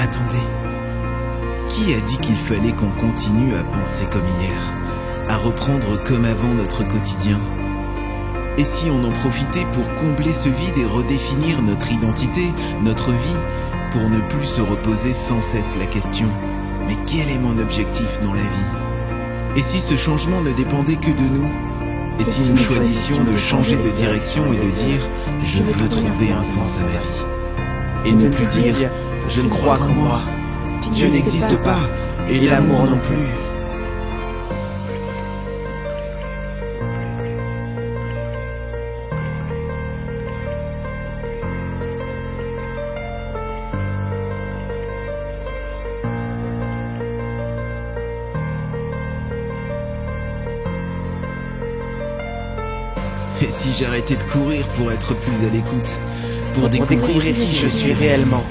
Attendez, qui a dit qu'il fallait qu'on continue à penser comme hier, à reprendre comme avant notre quotidien? Et si on en profitait pour combler ce vide et redéfinir notre identité, notre vie, pour ne plus se reposer sans cesse la question « Mais quel est mon objectif dans la vie ?» Et si ce changement ne dépendait que de nous? Et si nous choisissions de changer de direction et de dire « Je veux trouver un sens à ma vie » et ne plus dire « Je ne crois qu'en moi, Dieu n'existe pas et l'amour non plus ». Et si j'arrêtais de courir pour être plus à l'écoute, pour découvrir qui je suis réellement?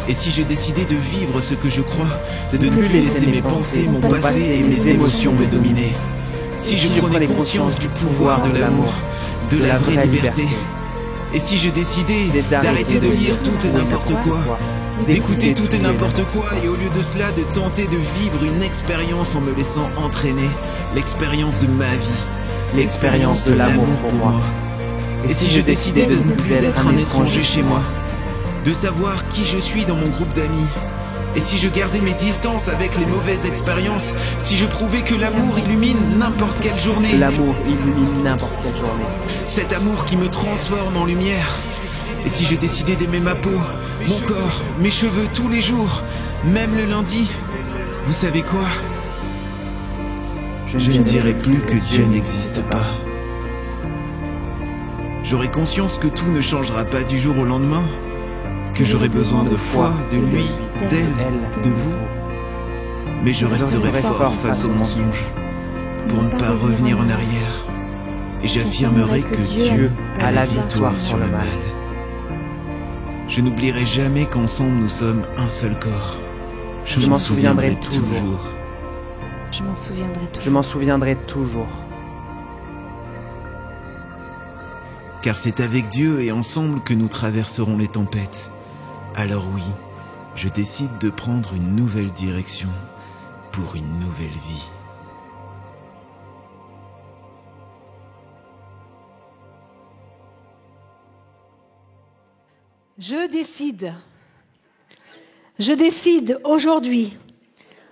Et si je décidais de vivre ce que je crois, de ne plus laisser mes pensées, mon passé et mes émotions me dominer? Si je prenais conscience du pouvoir de l'amour, de la vraie liberté? Et si je décidais d'arrêter de lire tout et n'importe quoi, d'écouter tout et n'importe quoi, et au lieu de cela de tenter de vivre une expérience en me laissant entraîner, l'expérience de ma vie, l'expérience de l'amour pour moi? Et si je décidais de ne plus être un étranger chez moi, de savoir qui je suis dans mon groupe d'amis? Et si je gardais mes distances avec les mauvaises expériences? Si je prouvais que l'amour illumine n'importe quelle journée? L'amour illumine n'importe quelle journée. Cet amour qui me transforme en lumière. Et si je décidais d'aimer ma peau, mon corps, mes cheveux tous les jours, même le lundi? Vous savez quoi? Je ne dirai plus que Dieu n'existe pas. J'aurai conscience que tout ne changera pas du jour au lendemain, que j'aurai besoin de foi, de lui, d'elle, de vous. Mais je resterai fort face aux mensonges, pour ne pas revenir en arrière. Et j'affirmerai que Dieu a la victoire sur le mal. Je n'oublierai jamais qu'ensemble nous sommes un seul corps. Je m'en souviendrai toujours. Je m'en souviendrai toujours. Car c'est avec Dieu et ensemble que nous traverserons les tempêtes. Alors oui, je décide de prendre une nouvelle direction pour une nouvelle vie. Je décide aujourd'hui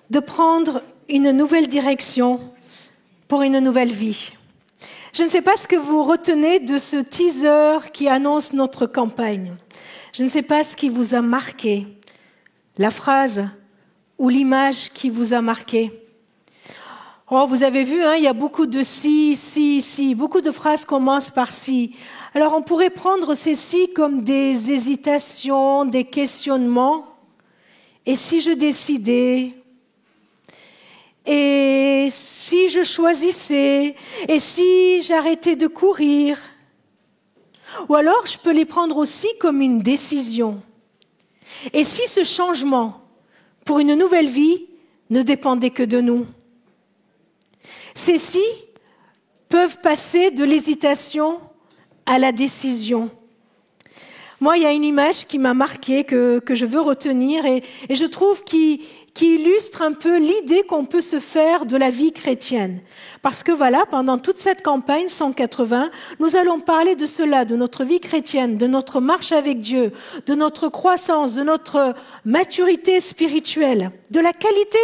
de prendre une nouvelle direction pour une nouvelle vie. Je ne sais pas ce que vous retenez de ce teaser qui annonce notre campagne. Je ne sais pas ce qui vous a marqué, la phrase ou l'image qui vous a marqué. Oh, vous avez vu, il y a beaucoup de si, beaucoup de phrases commencent par si. Alors on pourrait prendre ces si comme des hésitations, des questionnements. Et si je décidais? Et si je choisissais? Et si j'arrêtais de courir? Ou alors je peux les prendre aussi comme une décision. Et si ce changement pour une nouvelle vie ne dépendait que de nous? Ces si peuvent passer de l'hésitation à la décision. Moi, il y a une image qui m'a marquée, que je veux retenir, et je trouve qui illustre un peu l'idée qu'on peut se faire de la vie chrétienne. Parce que voilà, pendant toute cette campagne 180, nous allons parler de cela, de notre vie chrétienne, de notre marche avec Dieu, de notre croissance, de notre maturité spirituelle, de la qualité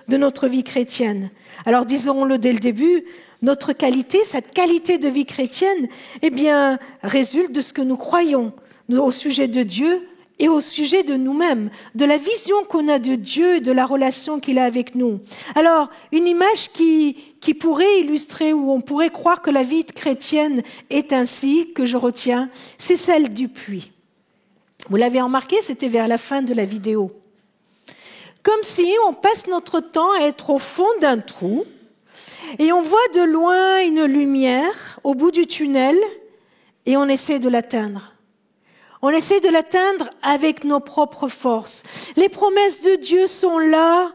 de notre vie chrétienne. Alors disons-le dès le début, notre qualité, cette qualité de vie chrétienne, eh bien, résulte de ce que nous croyons au sujet de Dieu et au sujet de nous-mêmes, de la vision qu'on a de Dieu et de la relation qu'il a avec nous. Alors, une image qui pourrait illustrer, ou on pourrait croire que la vie chrétienne est ainsi, que je retiens, c'est celle du puits. Vous l'avez remarqué, c'était vers la fin de la vidéo. Comme si on passe notre temps à être au fond d'un trou, et on voit de loin une lumière au bout du tunnel, et on essaie de l'atteindre. On essaie de l'atteindre avec nos propres forces. Les promesses de Dieu sont là.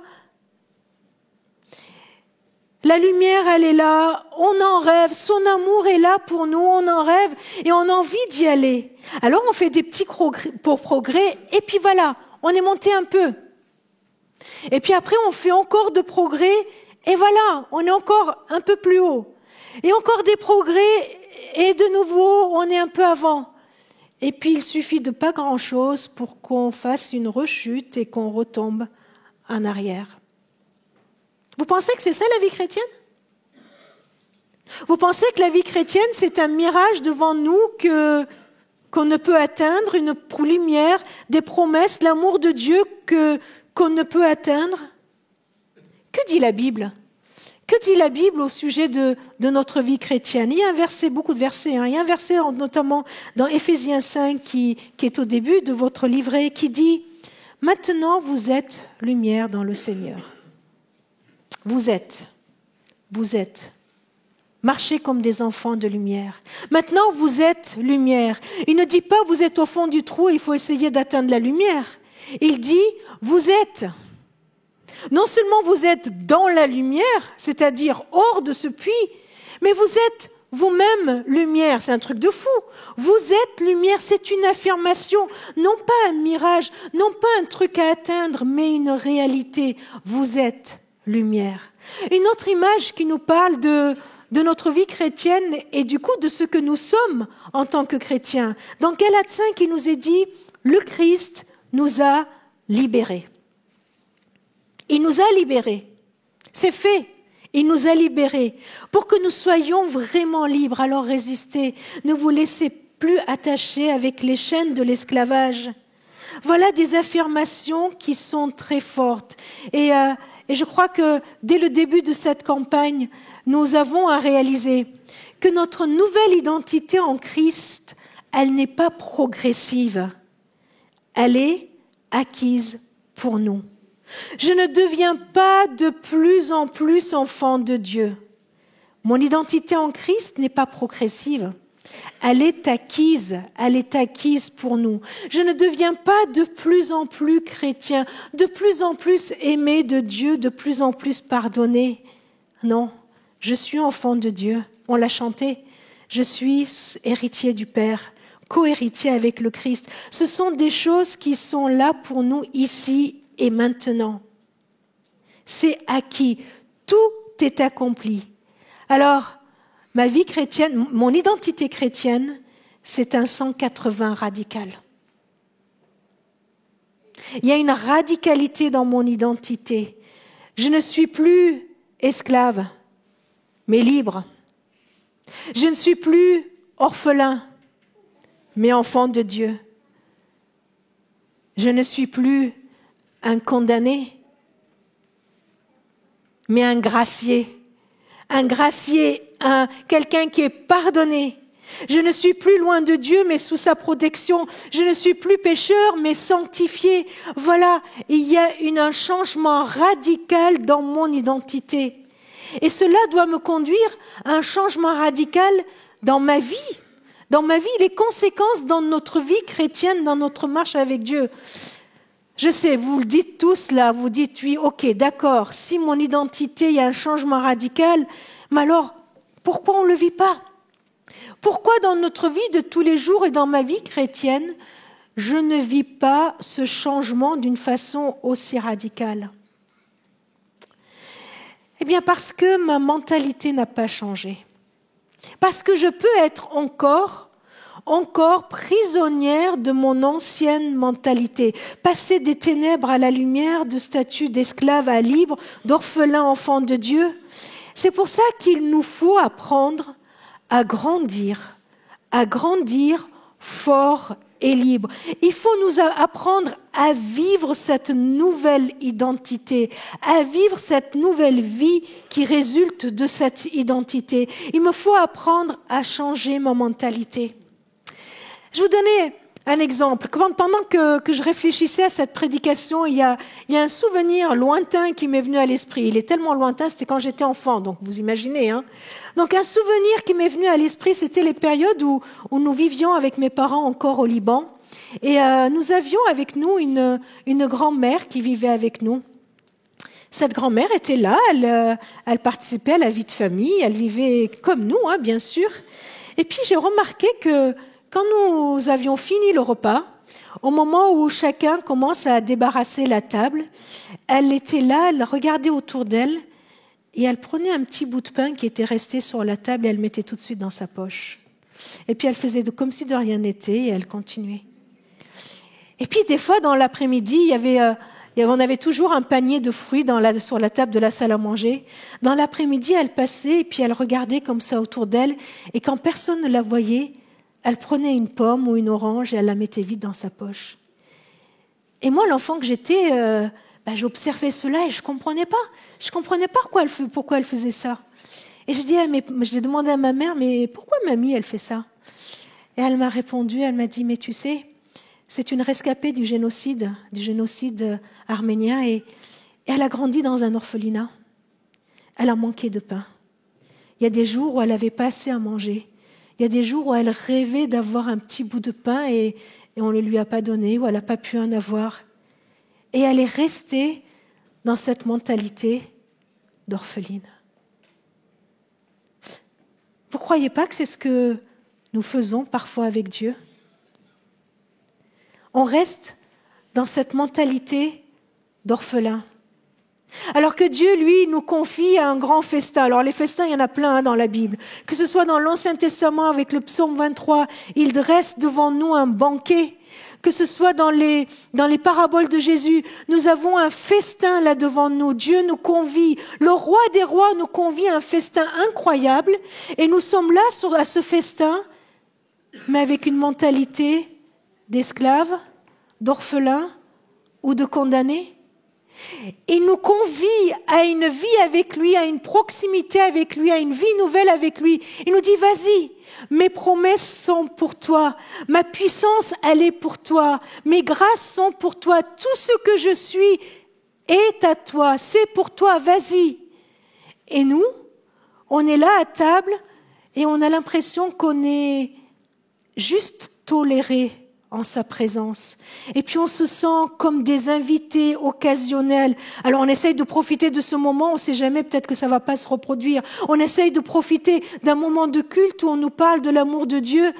La lumière, elle est là. On en rêve. Son amour est là pour nous. On en rêve et on a envie d'y aller. Alors, on fait des petits progrès et puis voilà, on est monté un peu. Et puis après, on fait encore de progrès, et voilà, on est encore un peu plus haut. Et encore des progrès, et de nouveau, on est un peu avant. Et puis, il suffit de pas grand-chose pour qu'on fasse une rechute et qu'on retombe en arrière. Vous pensez que c'est ça la vie chrétienne ? Vous pensez que la vie chrétienne, c'est un mirage devant nous qu'on ne peut atteindre, une lumière, des promesses, l'amour de Dieu qu'on ne peut atteindre ? Que dit la Bible ? Que dit la Bible au sujet de notre vie chrétienne ? Il y a un verset, beaucoup de versets. Il y a un verset notamment dans Éphésiens 5 qui est au début de votre livret qui dit « Maintenant vous êtes lumière dans le Seigneur. » Vous êtes. Marchez comme des enfants de lumière. Maintenant vous êtes lumière. Il ne dit pas vous êtes au fond du trou, il faut essayer d'atteindre la lumière. Il dit vous êtes. Non seulement vous êtes dans la lumière, c'est-à-dire hors de ce puits, mais vous êtes vous-même lumière. C'est un truc de fou. Vous êtes lumière, c'est une affirmation, non pas un mirage, non pas un truc à atteindre, mais une réalité. Vous êtes lumière. Une autre image qui nous parle de notre vie chrétienne et du coup de ce que nous sommes en tant que chrétiens. Dans Galates 5, il nous est dit, le Christ nous a libérés. Il nous a libérés. C'est fait. Il nous a libérés. Pour que nous soyons vraiment libres, alors résistez. Ne vous laissez plus attacher avec les chaînes de l'esclavage. Voilà des affirmations qui sont très fortes. Et je crois que dès le début de cette campagne, nous avons à réaliser que notre nouvelle identité en Christ, elle n'est pas progressive. Elle est acquise pour nous. Je ne deviens pas de plus en plus enfant de Dieu. Mon identité en Christ n'est pas progressive. Elle est acquise pour nous. Je ne deviens pas de plus en plus chrétien, de plus en plus aimé de Dieu, de plus en plus pardonné. Non, je suis enfant de Dieu. On l'a chanté. Je suis héritier du Père, co-héritier avec le Christ. Ce sont des choses qui sont là pour nous ici et maintenant. C'est acquis. Tout est accompli. Alors, ma vie chrétienne, mon identité chrétienne, c'est un 180 radical. Il y a une radicalité dans mon identité. Je ne suis plus esclave, mais libre. Je ne suis plus orphelin, mais enfant de Dieu. Je ne suis plus un condamné, mais un gracié. Un gracié, quelqu'un qui est pardonné. Je ne suis plus loin de Dieu, mais sous sa protection. Je ne suis plus pécheur, mais sanctifié. Voilà, il y a un changement radical dans mon identité. Et cela doit me conduire à un changement radical dans ma vie. Dans ma vie, les conséquences dans notre vie chrétienne, dans notre marche avec Dieu. Je sais, vous le dites tous là, vous dites oui, ok, d'accord, si mon identité, il y a un changement radical, mais alors, pourquoi on ne le vit pas ? Pourquoi dans notre vie de tous les jours et dans ma vie chrétienne, je ne vis pas ce changement d'une façon aussi radicale ? Eh bien, parce que ma mentalité n'a pas changé. Parce que je peux être encore prisonnière de mon ancienne mentalité, passer des ténèbres à la lumière, de statut d'esclave à libre, d'orphelin enfant de Dieu. C'est pour ça qu'il nous faut apprendre à grandir fort et libre. Il faut nous apprendre à vivre cette nouvelle identité, à vivre cette nouvelle vie qui résulte de cette identité. Il me faut apprendre à changer ma mentalité. Je vous donnais un exemple. Pendant que je réfléchissais à cette prédication, il y a un souvenir lointain qui m'est venu à l'esprit. Il est tellement lointain, c'était quand j'étais enfant, donc vous imaginez. Donc un souvenir qui m'est venu à l'esprit, c'était les périodes où nous vivions avec mes parents encore au Liban. Et nous avions avec nous une grand-mère qui vivait avec nous. Cette grand-mère était là, elle participait à la vie de famille, elle vivait comme nous, bien sûr. Et puis j'ai remarqué que quand nous avions fini le repas, Au moment où chacun commence à débarrasser la table, elle était là, elle regardait autour d'elle et elle prenait un petit bout de pain qui était resté sur la table et elle le mettait tout de suite dans sa poche. Et puis elle faisait comme si de rien n'était et elle continuait. Et puis des fois dans l'après-midi, on avait toujours un panier de fruits sur la table de la salle à manger. Dans l'après-midi, elle passait et puis elle regardait comme ça autour d'elle et quand personne ne la voyait, elle prenait une pomme ou une orange et elle la mettait vite dans sa poche. Et moi, l'enfant que j'étais, j'observais cela et je comprenais pas. Je comprenais pas pourquoi elle faisait ça. Et j'ai demandé à ma mère, mais pourquoi mamie, elle fait ça? Et elle m'a répondu, elle m'a dit, mais tu sais, c'est une rescapée du génocide arménien et elle a grandi dans un orphelinat. Elle a manqué de pain. Il y a des jours où elle n'avait pas assez à manger. Il y a des jours où elle rêvait d'avoir un petit bout de pain et on ne lui a pas donné, ou elle n'a pas pu en avoir. Et elle est restée dans cette mentalité d'orpheline. Vous ne croyez pas que c'est ce que nous faisons parfois avec Dieu? On reste dans cette mentalité d'orphelin. Alors que Dieu, lui, nous confie un grand festin. Alors les festins, il y en a plein dans la Bible. Que ce soit dans l'Ancien Testament avec le psaume 23, il dresse devant nous un banquet. Que ce soit dans les paraboles de Jésus, nous avons un festin là devant nous. Dieu nous convie, le roi des rois nous convie à un festin incroyable. Et nous sommes là à ce festin, mais avec une mentalité d'esclave, d'orphelin ou de condamné. Il nous convie à une vie avec lui, à une proximité avec lui, à une vie nouvelle avec lui. Il nous dit, vas-y, mes promesses sont pour toi, ma puissance, elle est pour toi, mes grâces sont pour toi, tout ce que je suis est à toi, c'est pour toi, vas-y. Et nous, on est là à table et on a l'impression qu'on est juste tolérés en sa présence. Et puis on se sent comme des invités occasionnels. Alors on essaye de profiter de ce moment, on ne sait jamais, peut-être que ça ne va pas se reproduire. On essaye de profiter d'un moment de culte où on nous parle de l'amour de Dieu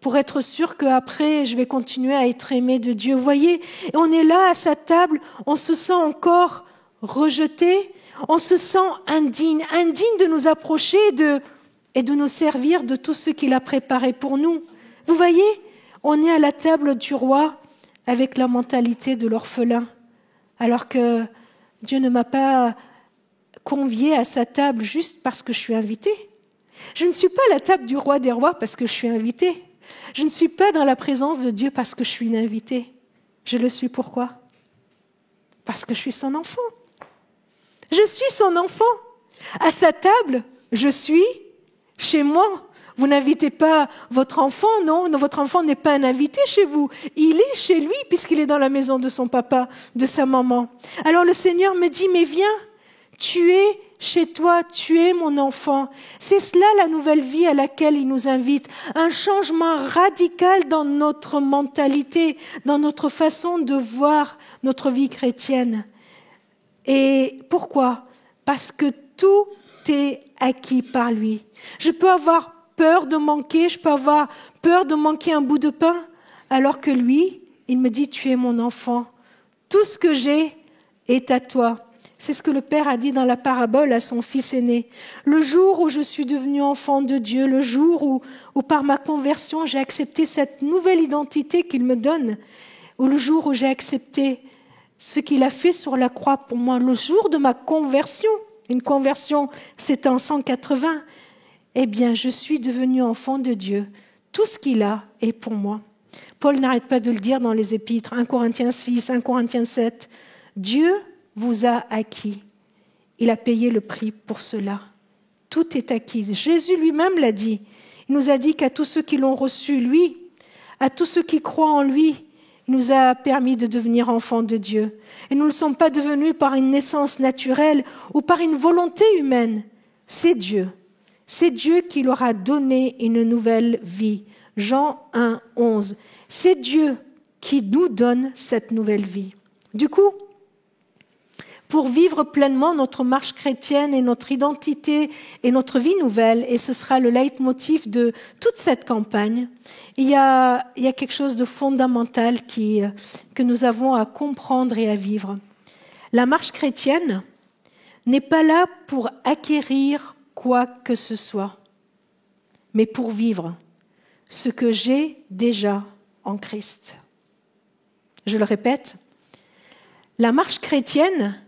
pour être sûr qu'après je vais continuer à être aimé de Dieu. Vous voyez, et on est là à sa table, on se sent encore rejeté, on se sent indigne de nous approcher et de nous servir de tout ce qu'il a préparé pour nous. Vous voyez, on est à la table du roi avec la mentalité de l'orphelin, alors que Dieu ne m'a pas convié à sa table juste parce que je suis invitée. Je ne suis pas à la table du roi des rois parce que je suis invitée. Je ne suis pas dans la présence de Dieu parce que je suis une invitée. Je le suis pourquoi? Parce que je suis son enfant. Je suis son enfant. À sa table, je suis chez moi. Vous n'invitez pas votre enfant, non, votre enfant n'est pas un invité chez vous. Il est chez lui puisqu'il est dans la maison de son papa, de sa maman. Alors le Seigneur me dit, mais viens, tu es chez toi, tu es mon enfant. C'est cela la nouvelle vie à laquelle il nous invite. Un changement radical dans notre mentalité, dans notre façon de voir notre vie chrétienne. Et pourquoi? Parce que tout est acquis par lui. Je peux avoir peur de manquer, je peux avoir peur de manquer un bout de pain, alors que lui, il me dit, tu es mon enfant. Tout ce que j'ai est à toi. C'est ce que le Père a dit dans la parabole à son fils aîné. Le jour où je suis devenu enfant de Dieu, le jour où par ma conversion, j'ai accepté cette nouvelle identité qu'il me donne, ou le jour où j'ai accepté ce qu'il a fait sur la croix pour moi, le jour de ma conversion, une conversion, c'était en 180, eh bien, je suis devenu enfant de Dieu. Tout ce qu'il a est pour moi. Paul n'arrête pas de le dire dans les épîtres, 1 Corinthiens 6, 1 Corinthiens 7. Dieu vous a acquis. Il a payé le prix pour cela. Tout est acquis. Jésus lui-même l'a dit. Il nous a dit qu'à tous ceux qui l'ont reçu, lui, à tous ceux qui croient en lui, il nous a permis de devenir enfants de Dieu. Et nous ne sommes pas devenus par une naissance naturelle ou par une volonté humaine. C'est Dieu. C'est Dieu qui leur a donné une nouvelle vie. Jean 1, 11. C'est Dieu qui nous donne cette nouvelle vie. Du coup, pour vivre pleinement notre marche chrétienne et notre identité et notre vie nouvelle. Et ce sera le leitmotiv de toute cette campagne. Il y a quelque chose de fondamental que nous avons à comprendre et à vivre. La marche chrétienne n'est pas là pour acquérir quoi que ce soit, mais pour vivre ce que j'ai déjà en Christ. Je le répète, la marche chrétienne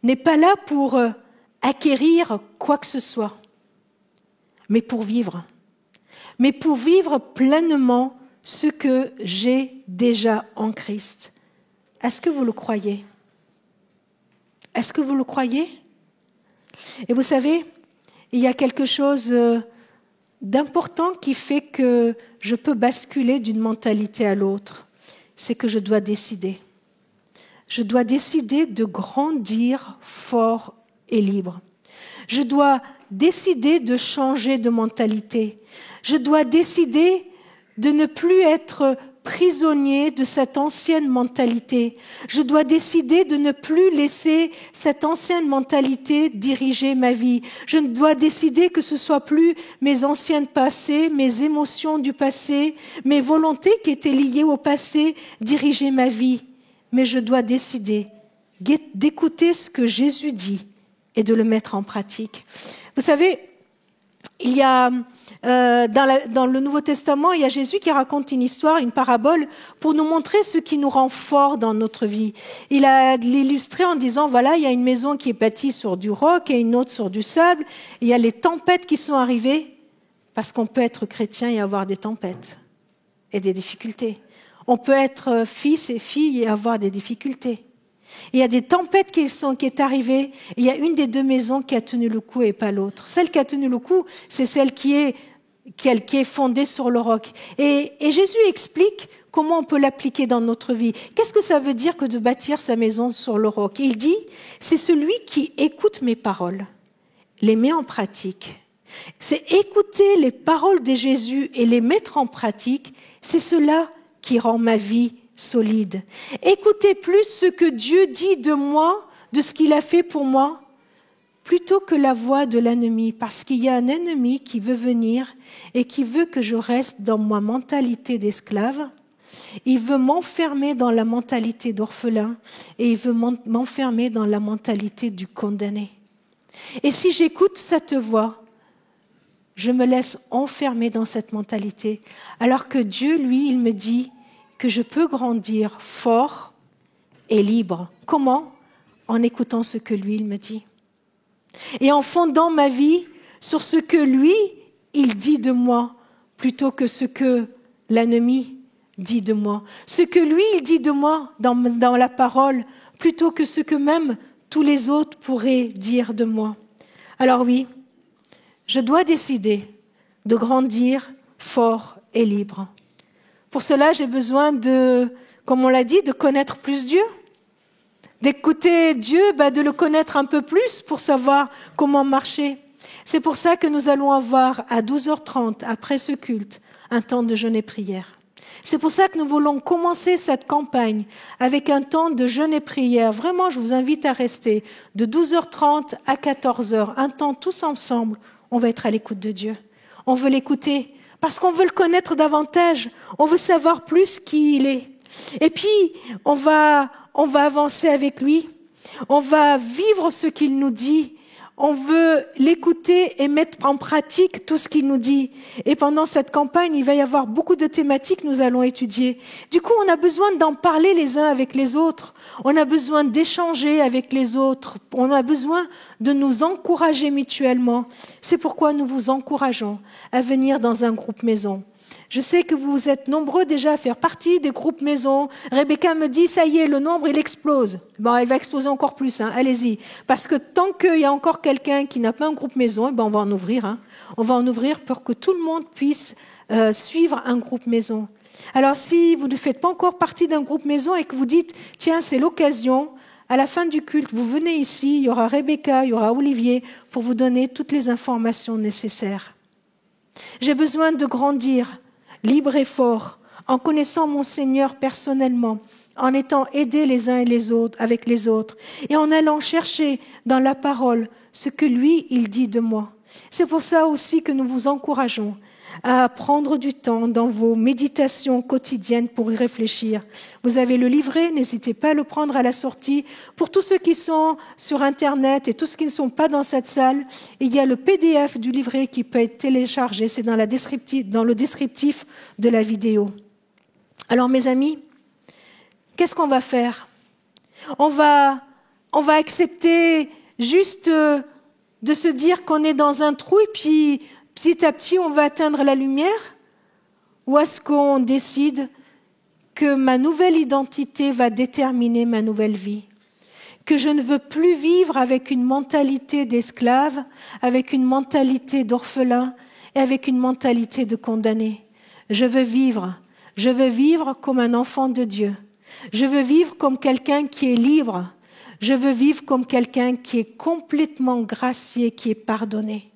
n'est pas là pour acquérir quoi que ce soit, mais pour vivre pleinement ce que j'ai déjà en Christ. Est-ce que vous le croyez? Est-ce que vous le croyez? Et vous savez, il y a quelque chose d'important qui fait que je peux basculer d'une mentalité à l'autre. C'est que je dois décider. Je dois décider de grandir fort et libre. Je dois décider de changer de mentalité. Je dois décider de ne plus être prisonnier de cette ancienne mentalité. Je dois décider de ne plus laisser cette ancienne mentalité diriger ma vie. Je dois décider que ce soit plus mes anciens passés, mes émotions du passé, mes volontés qui étaient liées au passé diriger ma vie. Mais je dois décider d'écouter ce que Jésus dit et de le mettre en pratique. Vous savez, il y a dans le Nouveau Testament, il y a Jésus qui raconte une histoire, une parabole, pour nous montrer ce qui nous rend forts dans notre vie. Il a illustré en disant, voilà, il y a une maison qui est bâtie sur du roc et une autre sur du sable. Il y a les tempêtes qui sont arrivées, parce qu'on peut être chrétien et avoir des tempêtes et des difficultés. On peut être fils et fille et avoir des difficultés. Il y a des tempêtes qui est arrivée, et il y a une des deux maisons qui a tenu le coup et pas l'autre. Celle qui a tenu le coup, c'est celle qui est fondée sur le roc. Et Jésus explique comment on peut l'appliquer dans notre vie. Qu'est-ce que ça veut dire que de bâtir sa maison sur le roc? Il dit, c'est celui qui écoute mes paroles, les met en pratique. C'est écouter les paroles de Jésus et les mettre en pratique, c'est cela qui rend ma vie solide. Écoutez plus ce que Dieu dit de moi, de ce qu'il a fait pour moi, plutôt que la voix de l'ennemi, parce qu'il y a un ennemi qui veut venir et qui veut que je reste dans ma mentalité d'esclave. Il veut m'enfermer dans la mentalité d'orphelin et il veut m'enfermer dans la mentalité du condamné. Et si j'écoute cette voix, je me laisse enfermer dans cette mentalité, alors que Dieu, lui, il me dit que je peux grandir fort et libre. Comment? En écoutant ce que lui, il me dit. Et en fondant ma vie sur ce que lui, il dit de moi, plutôt que ce que l'ennemi dit de moi. Ce que lui, il dit de moi dans la parole, plutôt que ce que même tous les autres pourraient dire de moi. Alors oui, je dois décider de grandir fort et libre. Pour cela, j'ai besoin comme on l'a dit, de connaître plus Dieu, d'écouter Dieu, de le connaître un peu plus pour savoir comment marcher. C'est pour ça que nous allons avoir à 12h30, après ce culte, un temps de jeûne et prière. C'est pour ça que nous voulons commencer cette campagne avec un temps de jeûne et prière. Vraiment, je vous invite à rester de 12h30 à 14h, un temps tous ensemble. On va être à l'écoute de Dieu. On veut l'écouter parce qu'on veut le connaître davantage. On veut savoir plus qui il est. Et puis, on va avancer avec lui. On va vivre ce qu'il nous dit. On veut l'écouter et mettre en pratique tout ce qu'il nous dit. Et pendant cette campagne, il va y avoir beaucoup de thématiques que nous allons étudier. Du coup, on a besoin d'en parler les uns avec les autres. On a besoin d'échanger avec les autres. On a besoin de nous encourager mutuellement. C'est pourquoi nous vous encourageons à venir dans un groupe maison. Je sais que vous êtes nombreux déjà à faire partie des groupes maison. Rebecca me dit, ça y est, le nombre, il explose. Bon, il va exploser encore plus, allez-y. Parce que tant qu'il y a encore quelqu'un qui n'a pas un groupe maison, on va en ouvrir. On va en ouvrir pour que tout le monde puisse suivre un groupe maison. Alors, si vous ne faites pas encore partie d'un groupe maison et que vous dites, tiens, c'est l'occasion, à la fin du culte, vous venez ici, il y aura Rebecca, il y aura Olivier, pour vous donner toutes les informations nécessaires. J'ai besoin de grandir libre et fort, en connaissant mon Seigneur personnellement, en étant aidés les uns et les autres, avec les autres, et en allant chercher dans la parole ce que lui, il dit de moi. C'est pour ça aussi que nous vous encourageons à prendre du temps dans vos méditations quotidiennes pour y réfléchir. Vous avez le livret, n'hésitez pas à le prendre à la sortie. Pour tous ceux qui sont sur Internet et tous ceux qui ne sont pas dans cette salle, il y a le PDF du livret qui peut être téléchargé, c'est dans le descriptif de la vidéo. Alors mes amis, qu'est-ce qu'on va faire ? On va accepter juste de se dire qu'on est dans un trou et puis petit à petit on va atteindre la lumière ? Ou est-ce qu'on décide que ma nouvelle identité va déterminer ma nouvelle vie ? Que je ne veux plus vivre avec une mentalité d'esclave, avec une mentalité d'orphelin et avec une mentalité de condamné. Je veux vivre comme un enfant de Dieu. Je veux vivre comme quelqu'un qui est libre. Je veux vivre comme quelqu'un qui est complètement gracié, qui est pardonné.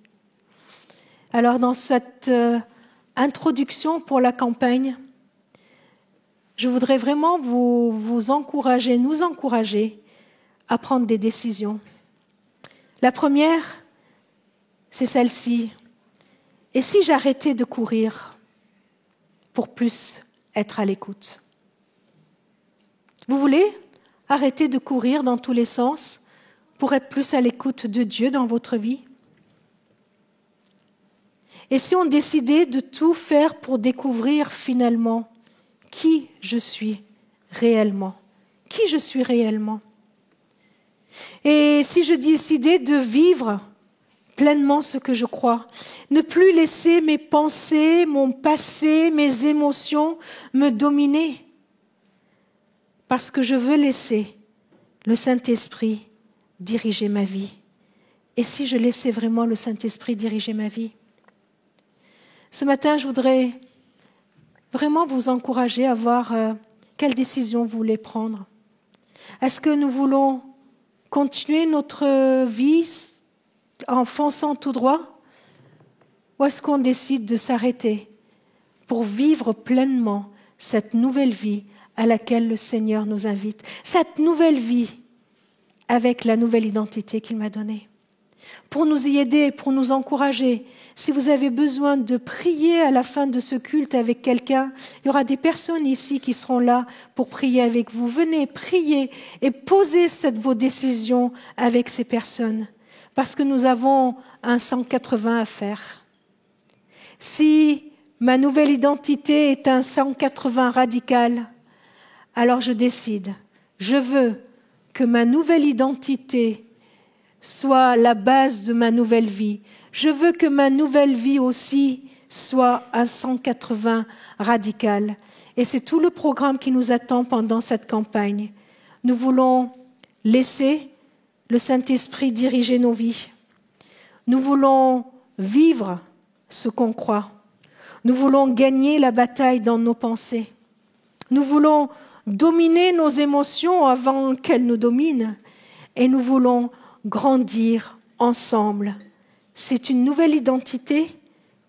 Alors dans cette introduction pour la campagne, je voudrais vraiment vous encourager, nous encourager à prendre des décisions. La première, c'est celle-ci. Et si j'arrêtais de courir pour plus être à l'écoute ? Vous voulez arrêter de courir dans tous les sens pour être plus à l'écoute de Dieu dans votre vie ? Et si on décidait de tout faire pour découvrir finalement qui je suis réellement ? Qui je suis réellement ? Et si je décidais de vivre pleinement ce que je crois, ne plus laisser mes pensées, mon passé, mes émotions me dominer, parce que je veux laisser le Saint-Esprit diriger ma vie. Et si je laissais vraiment le Saint-Esprit diriger ma vie ? Ce matin, je voudrais vraiment vous encourager à voir quelle décision vous voulez prendre. Est-ce que nous voulons continuer notre vie en fonçant tout droit ? Ou est-ce qu'on décide de s'arrêter pour vivre pleinement cette nouvelle vie à laquelle le Seigneur nous invite ? Cette nouvelle vie avec la nouvelle identité qu'il m'a donnée. Pour nous y aider, pour nous encourager, si vous avez besoin de prier à la fin de ce culte avec quelqu'un, il y aura des personnes ici qui seront là pour prier avec vous. Venez prier et posez vos décisions avec ces personnes, parce que nous avons un 180 à faire. Si ma nouvelle identité est un 180 radical, alors je décide, je veux que ma nouvelle identité soit la base de ma nouvelle vie. Je veux que ma nouvelle vie aussi soit un 180 radical. Et c'est tout le programme qui nous attend pendant cette campagne. Nous voulons laisser le Saint-Esprit diriger nos vies. Nous voulons vivre ce qu'on croit. Nous voulons gagner la bataille dans nos pensées. Nous voulons dominer nos émotions avant qu'elles nous dominent. Et nous voulons grandir ensemble. C'est une nouvelle identité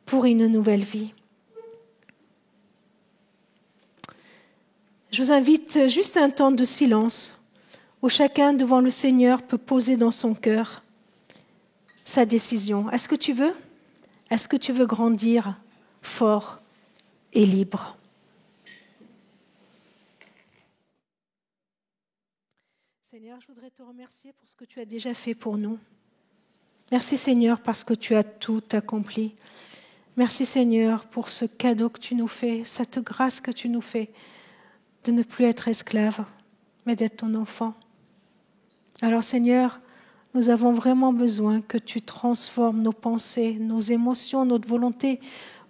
pour une nouvelle vie. Je vous invite juste un temps de silence où chacun devant le Seigneur peut poser dans son cœur sa décision. Est-ce que tu veux ? Est-ce que tu veux grandir fort et libre ? Seigneur, je voudrais te remercier pour ce que tu as déjà fait pour nous. Merci Seigneur parce que tu as tout accompli. Merci Seigneur pour ce cadeau que tu nous fais, cette grâce que tu nous fais de ne plus être esclave, mais d'être ton enfant. Alors Seigneur, nous avons vraiment besoin que tu transformes nos pensées, nos émotions, notre volonté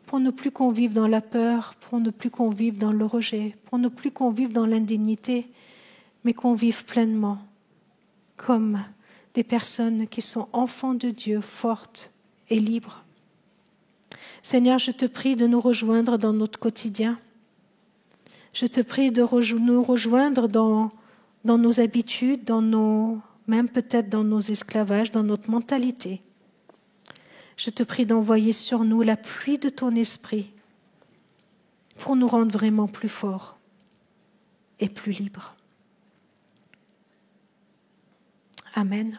pour ne plus qu'on vive dans la peur, pour ne plus qu'on vive dans le rejet, pour ne plus qu'on vive dans l'indignité, mais qu'on vive pleinement comme des personnes qui sont enfants de Dieu, fortes et libres. Seigneur, je te prie de nous rejoindre dans notre quotidien. Je te prie de nous rejoindre dans nos habitudes, même peut-être dans nos esclavages, dans notre mentalité. Je te prie d'envoyer sur nous la pluie de ton esprit pour nous rendre vraiment plus forts. et plus libre. Amen.